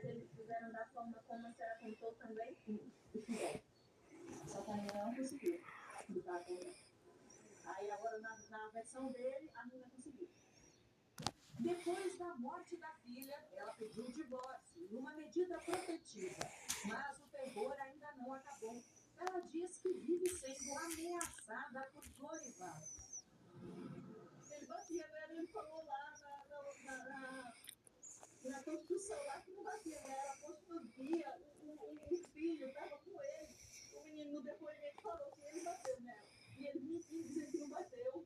Mas eles fizeram da forma como a senhora contou também? Fizeram. Só que a menina não conseguiu explicar a coisa. Aí agora, na versão dele, a menina conseguiu. Depois da morte da filha, ela pediu o divórcio, numa medida protetiva. Mas o terror ainda não acabou. Ela diz que vive sendo ameaçada por Florival. Ele batia nela, ele falou lá na construção lá que não batia nela, construía, o filho estava com ele. O menino no depoimento falou que ele bateu nela. E ele mentiu dizendo que não bateu.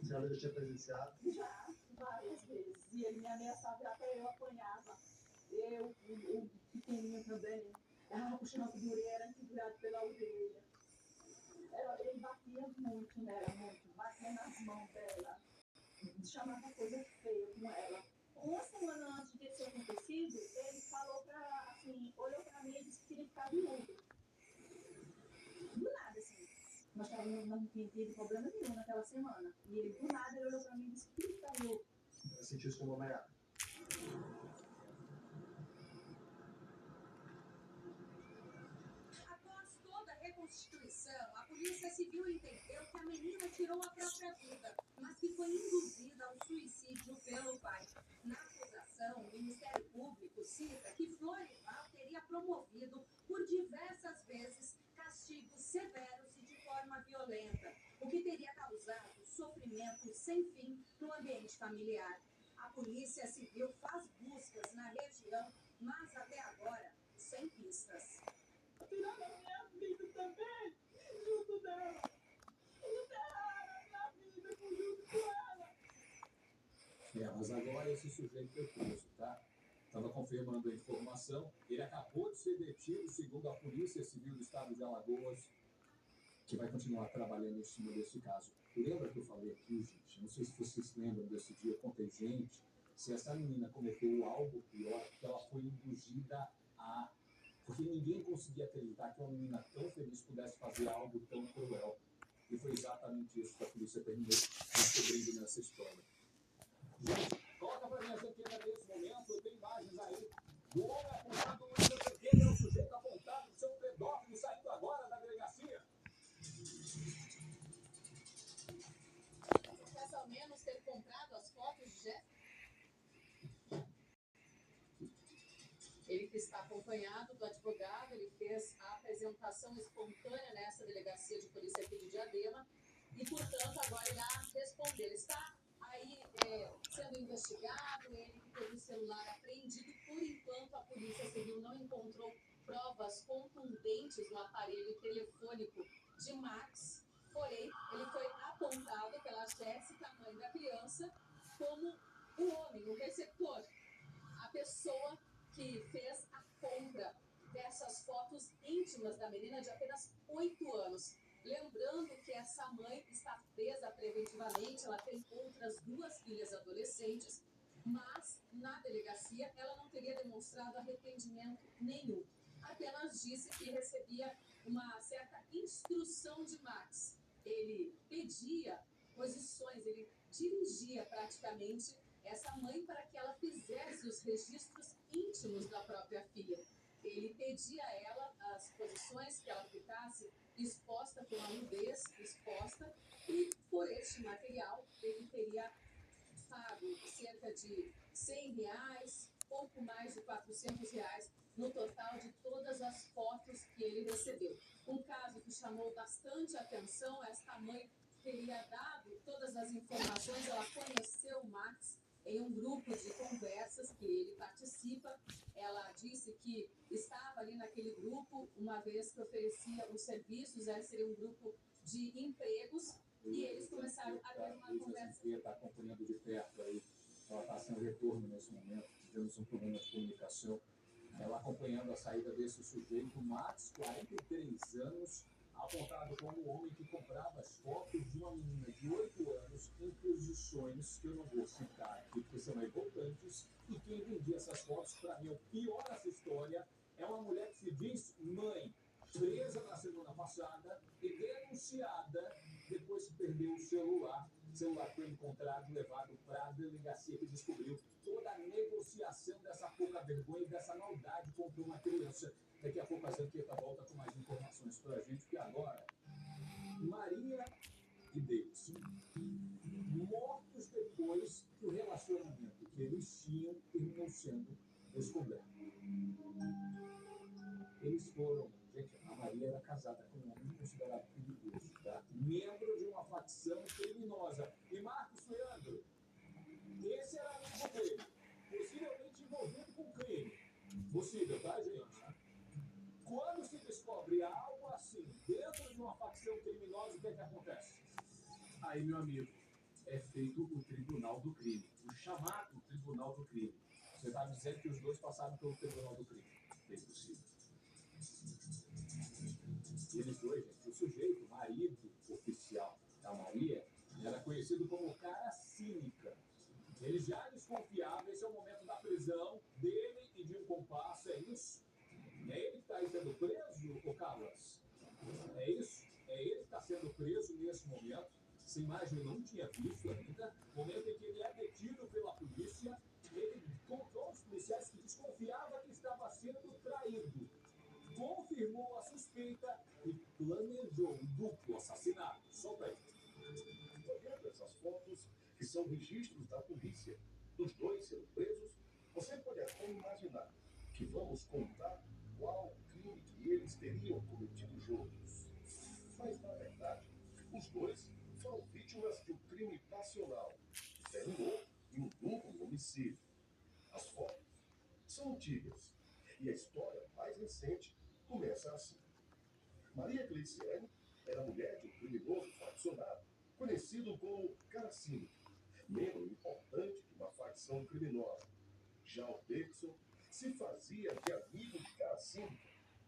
A senhora já tinha presenciado? Já, várias vezes. E ele me ameaçava, até eu apanhava. Eu, o pequenininho também. Puxando a figureira, segurado pela orelha. Ele batia muito nela, muito. Batia nas mãos dela. Chamava coisa feia com ela. Uma semana antes desse acontecido, ele falou olhou pra mim e disse que queria ficar viúvo. Do nada, assim. Nós não tinha tido problema nenhum naquela semana. E ele, do nada, ele olhou pra mim e disse que queria ficar viúvo. Ela sentiu isso como ameaça. Após toda a reconstituição, a Polícia Civil entendeu que a menina tirou a própria vida, mas que foi induzida ao suicídio pelo pai. Na acusação, o Ministério Público cita que Florival teria promovido por diversas vezes castigos severos e de forma violenta, o que teria causado sofrimento sem fim no ambiente familiar. A Polícia Civil faz buscas na região, mas até agora sem pistas. Tiraram a minha vida também, junto dela. Enterraram a minha vida junto com ela. Mas agora esse sujeito foi preso, tá? Estava confirmando a informação. Ele acabou de ser detido, segundo a Polícia Civil do Estado de Alagoas, que vai continuar trabalhando em cima desse caso. Lembra que eu falei aqui, gente? Não sei se vocês se lembram desse dia, contei, gente, se essa menina cometeu algo pior, que ela foi induzida a... Porque ninguém conseguia acreditar que uma menina tão feliz pudesse fazer algo tão cruel. E foi exatamente isso que a polícia terminou descobrindo nessa história. Gente, coloca pra mim a gentileza desse momento, tem imagens aí. O homem apontado no ele é o sujeito apontado por ser um pedófilo saindo agora da delegacia. Quer ao menos ter comprado as fotos de Jeff? Ele que está acompanhado do advogado, ele fez a apresentação espontânea nessa delegacia de polícia aqui de Diadema e, portanto, agora irá responder. Ele está aí sendo investigado, ele que teve o celular apreendido. Por enquanto, a Polícia Civil não encontrou provas contundentes no aparelho telefônico de Max, porém, ele foi apontado pela Jéssica, mãe da criança, como o homem, o receptor, a pessoa que fez a compra dessas fotos íntimas da menina de apenas 8 anos. Lembrando que essa mãe está presa preventivamente, ela tem outras 2 filhas adolescentes, mas na delegacia ela não teria demonstrado arrependimento nenhum. Apenas disse que recebia uma certa instrução de Max. Ele pedia posições, ele dirigia praticamente essa mãe para que ela fizesse os registros íntimos da própria filha. Ele pedia a ela as posições que ela ficasse exposta com a nudez, exposta, e por este material ele teria pago cerca de R$100, pouco mais de R$400, no total de todas as fotos que ele recebeu. Um caso que chamou bastante atenção, esta mãe teria dado todas as informações, ela conheceu o Max em um grupo de conversas que ele participa. Ela disse que estava ali naquele grupo, uma vez que oferecia os serviços, seria um grupo de empregos, e eles começaram a ter uma conversa. Está acompanhando de perto aí, ela está sem retorno nesse momento, tivemos um problema de comunicação. Ela acompanhando a saída desse sujeito, Max, 43 anos, apontado como o homem que comprava as fotos de uma menina de 8 anos em posições que eu não vou citar aqui, porque são revoltantes, e quem vendia essas fotos, para mim, o pior dessa história, é uma mulher que se diz mãe, presa na semana passada e denunciada depois que perdeu o celular. O celular foi encontrado e levado para a delegacia que descobriu toda a negociação dessa passando a vergonha dessa maldade contra uma criança. Daqui a pouco a Zanqueta volta com mais informações pra gente, porque agora Maria e Davidson mortos depois que o relacionamento que eles tinham terminou sendo descoberto. Eles foram... Gente, a Maria era casada com um homem considerado perigoso, tá? Membro de uma facção criminosa. E Marcos Leandro, esse era amigo dele, possivelmente envolvido com crime. Possível, tá, gente? Quando se descobre algo assim dentro de uma facção criminosa, o que é que acontece? Aí, meu amigo, é feito o tribunal do crime. O chamado tribunal do crime. Você está dizendo que os dois passaram pelo tribunal do crime. Bem possível. E eles dois, gente, o sujeito, o marido oficial da Maria, era conhecido como cara cínica. Ele já desconfiava, esse é o momento da prisão dele e de um compasso, é isso? É ele que está aí sendo preso, ô Carlos? É isso? É ele que está sendo preso nesse momento. Essa imagem eu não tinha visto ainda. Momento em que ele é detido pela polícia, ele contou aos policiais que desconfiava que estava sendo traído. Confirmou a suspeita e planejou um duplo assassinato. Solta aí. Olhando essas fotos, que são registros da polícia, dos dois sendo presos, você pode até imaginar que vamos contar qual crime que eles teriam cometido juntos. Mas, na verdade, os dois foram vítimas de um crime passional que terminou em um duplo homicídio. As fotos são antigas e a história mais recente começa assim. Maria Gleiciane era mulher de um criminoso faccionado, conhecido como Caracine, membro importante de uma facção criminosa. Já o Davidson se fazia de amigo de Caracine,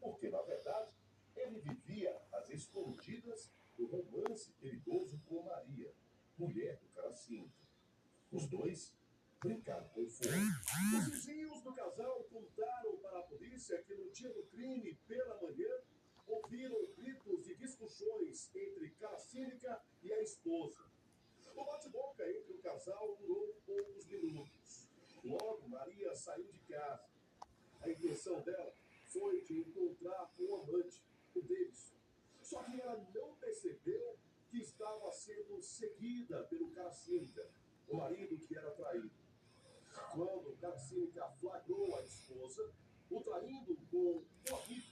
porque, na verdade, ele vivia às escondidas do romance perigoso com Maria, mulher do Caracine. Os dois brincaram com fogo. Os vizinhos do casal contaram para a polícia que no dia do crime, pela manhã, ouviram gritos e discussões entre Caracínica e a esposa. O bate-boca entre o casal durou poucos minutos. Logo, Maria saiu de casa. A intenção dela foi de encontrar com o amante, o Davidson. Só que ela não percebeu que estava sendo seguida pelo Caracínica, o marido que era traído. Quando o Caracínica flagrou a esposa, o traindo com o amigo,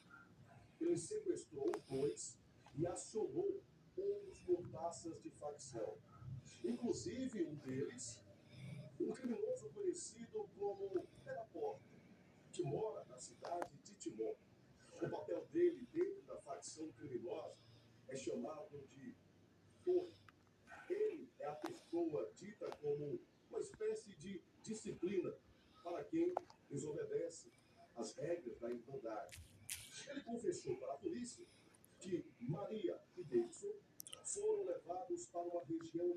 ele sequestrou os dois e acionou outros mordaças de facção. Inclusive um deles, um criminoso conhecido como Pé da Porta, que mora na cidade de Timó. O papel dele dentro da facção criminosa é chamado de torre. Ele é a pessoa dita como uma espécie de disciplina para quem desobedece às regras da Irmandade. Ele confessou para a polícia que Maria e Davidson foram levados para uma região